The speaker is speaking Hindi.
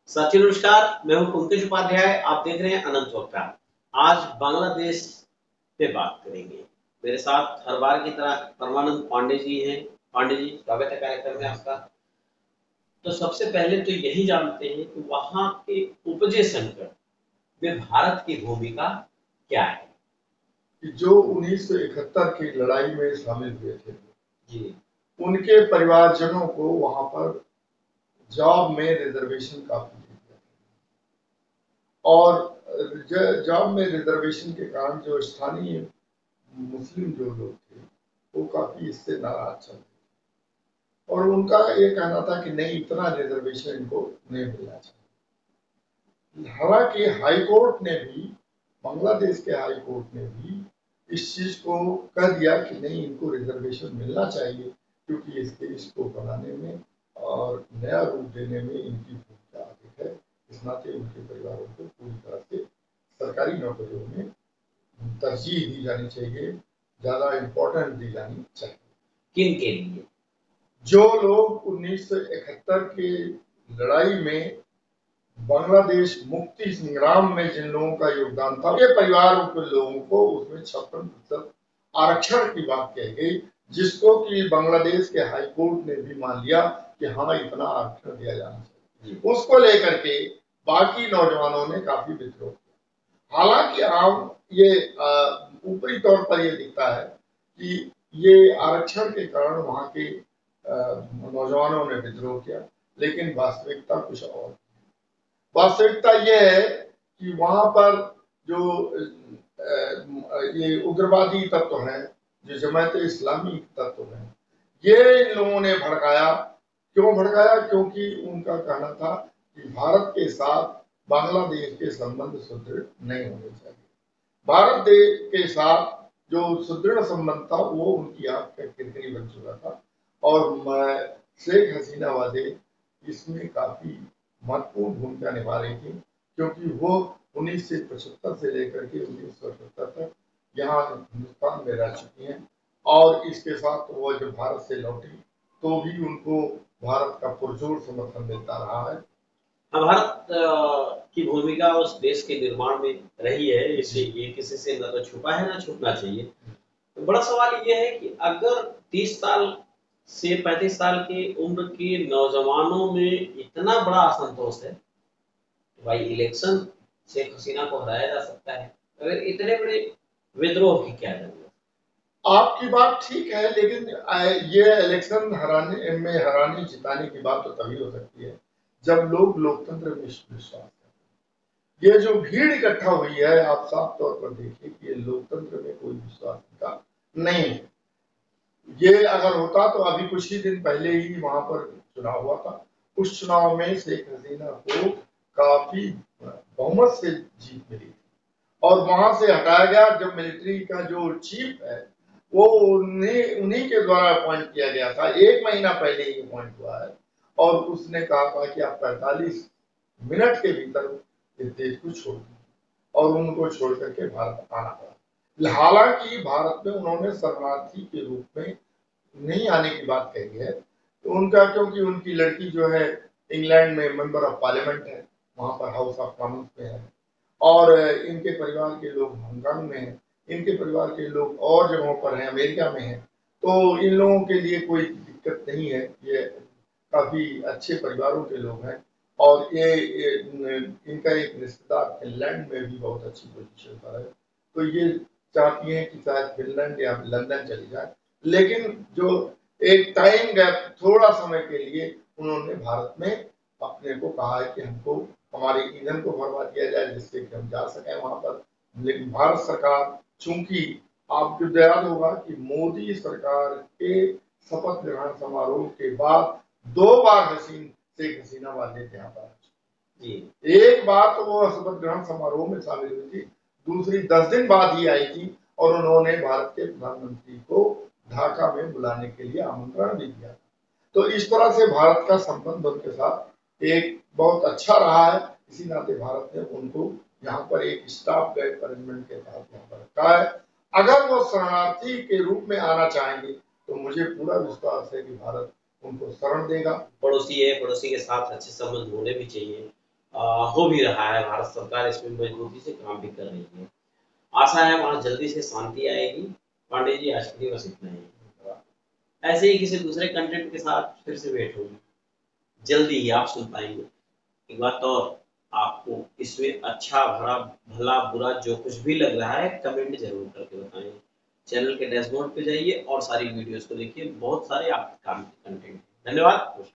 साथी नमस्कार, मैं हूं पंकज उपाध्याय। आप देख रहे हैं अनंत वक्ता। आज बांग्लादेश पे बात करेंगे। मेरे साथ हर बार की तरह परमानंद पांडे जी हैं। पांडे जी, स्वागत है कार्यक्रम में आपका। तो सबसे पहले तो यही जानते हैं कि वहां के उपजे संकट में भारत की भूमिका क्या है। कि जो 1971 की लड़ाई में शामिल हुए थे जी, उनके परिवारजनों को वहां पर जॉब में रिजर्वेशन काफी दे दिया और जॉब में रिजर्वेशन के कारण जो स्थानीय मुस्लिम जो लोग थे वो काफी इससे नाराज चल रहे और उनका ये कहना था कि नहीं, इतना रिजर्वेशन इनको नहीं मिलना चाहिए। हालांकि हाई कोर्ट ने भी, बांग्लादेश के हाई कोर्ट ने भी इस चीज को कह दिया कि नहीं, इनको रिजर्वेशन मिलना चाहिए, क्योंकि इस देश को बनाने में और नया रूप देने में इनकी भूमिका अधिक है। इस नाते उनके परिवारों को पूरी तरह से सरकारी नौकरियों में तरजीह दी जानी चाहिए, ज्यादा इम्पोर्टेंस दी जानी चाहिए। किन के लिए? जो लोग 1971 की लड़ाई में बांग्लादेश मुक्ति संग्राम में जिन लोगों का योगदान था, ये परिवारों के लोगों को उसमें 56% आरक्षण की बात कही गई, जिसको कि बांग्लादेश के हाई कोर्ट ने भी मान लिया कि हाँ, इतना आरक्षण दिया जाना चाहिए। उसको लेकर के बाकी नौजवानों ने काफी विद्रोह किया। हालांकि आम ये ऊपरी तौर पर ये दिखता है कि ये आरक्षण के कारण वहां के नौजवानों ने विद्रोह किया, लेकिन वास्तविकता कुछ और। वास्तविकता यह है कि वहां पर जो ये उग्रवादी तत्व हैं, जो जमात इस्लामी तत्व हैं, ये इन लोगों ने भड़काया। क्यों भड़काया? क्योंकि उनका कहना था कि भारत के साथ बांग्लादेश के संबंध सुदृढ़ नहीं होने चाहिए। भारत देश के साथ जो सुदृढ़ संबंध था वो उनकी आंख का किरकिरी बन चुका था और शेख हसीना वादे इसमें काफी महत्वपूर्ण भूमिका निभा रही थी, क्योंकि वो 1975 से लेकर के 1970 तक यहाँ हिंदुस्तान में रह चुकी हैं और इसके साथ वो जब भारत से लौटी तो भी उनको भारत का पुरजोर समर्थन मिलता रहा है। भारत की भूमिका उस देश के निर्माण में रही है, इसे ये किसी से न तो छुपा है, ना छुपना चाहिए। तो बड़ा सवाल ये है कि अगर 30 साल से 35 साल की उम्र के नौजवानों में इतना बड़ा असंतोष है, तो भाई इलेक्शन शेख हसीना को हराया जा सकता है। अगर इतने बड़े विद्रोह की क्या जरूरत? आपकी बात ठीक है, लेकिन ये इलेक्शन हराने जिताने की बात तो तभी हो सकती है जब लोग लोकतंत्र में विश्वास करें। ये जो भीड़ इकट्ठा हुई है, आप साफ तौर पर देखिए कि ये लोकतंत्र में कोई विश्वास का नहीं है। ये अगर होता तो अभी कुछ ही दिन पहले ही वहां पर चुनाव हुआ था। उस चुनाव में शेख हसीना को काफी बहुमत से जीत मिली और वहां से हटाया गया। जब मिलिट्री का जो चीफ है वो उन्हीं के द्वारा अपॉइंट किया गया था, 1 महीना पहले ही अपॉइंट हुआ है और उसने कहा था कि आप 45 मिनट के भीतर इस देश को छोड़ दें और उनको छोड़ करके भारत आना पड़ा। हालांकि भारत में उन्होंने शरणार्थी के रूप में नहीं आने की बात कही है, तो उनका, क्योंकि उनकी लड़की जो है इंग्लैंड में मेंबर ऑफ पार्लियामेंट है, वहां पर हाउस ऑफ कॉमन्स में है और इनके परिवार के लोग हांगकांग में हैं, इनके परिवार के लोग और जगहों पर हैं, अमेरिका में हैं। तो इन लोगों के लिए कोई दिक्कत नहीं है, ये काफी अच्छे परिवारों के लोग हैं और ये इनका एक रिश्तेदार फिनलैंड में भी बहुत अच्छी पोजीशन पर है, तो ये चाहती हैं कि शायद फिनलैंड या लंदन चली जाए। लेकिन जो एक टाइम गैप, थोड़ा समय के लिए उन्होंने भारत में अपने को कहा है कि हमको हमारे ईंधन को भरवा दिया जाए जिससे कि हम जा सकें वहां पर। लेकिन भारत सरकार, चूंकि आपको याद होगा कि मोदी सरकार के शपथ ग्रहण समारोह के बाद 2 बार शेख हसीना वाले यहाँ पर जी, एक बार तो वो शपथ ग्रहण समारोह में शामिल हुई थी, दूसरी 10 दिन बाद ही आई थी और उन्होंने भारत के प्रधानमंत्री को ढाका में बुलाने के लिए आमंत्रण भी दिया। तो इस तरह से भारत का संबंध उनके साथ एक बहुत अच्छा रहा है। इसी नाते भारत ने उनको यहाँ पर एक स्टाफ गाइड अरेंजमेंट के तहत यहाँ पर रखा है। अगर वो शरणार्थी के रूप में आना चाहेंगे तो मुझे पूरा विश्वास है कि भारत उनको शरण देगा। पड़ोसी है, पड़ोसी के साथ अच्छे संबंध होने भी चाहिए। हो भी रहा है। भारत सरकार इसमें मजबूती से काम भी कर रही है। आशा है वहाँ जल्दी से शांति आएगी। पांडे जी, आज के लिए बस इतना ही। ऐसे ही किसी दूसरे कंटेंट के साथ फिर से भेंट होगी जल्दी ही, आप सुन पाएंगे। एक बात और, आपको इसमें अच्छा भरा भला बुरा जो कुछ भी लग रहा है कमेंट जरूर करके बताएं। चैनल के डैशबोर्ड पे जाइए और सारी वीडियोस को देखिए, बहुत सारे आपके काम के कंटेंट। धन्यवाद।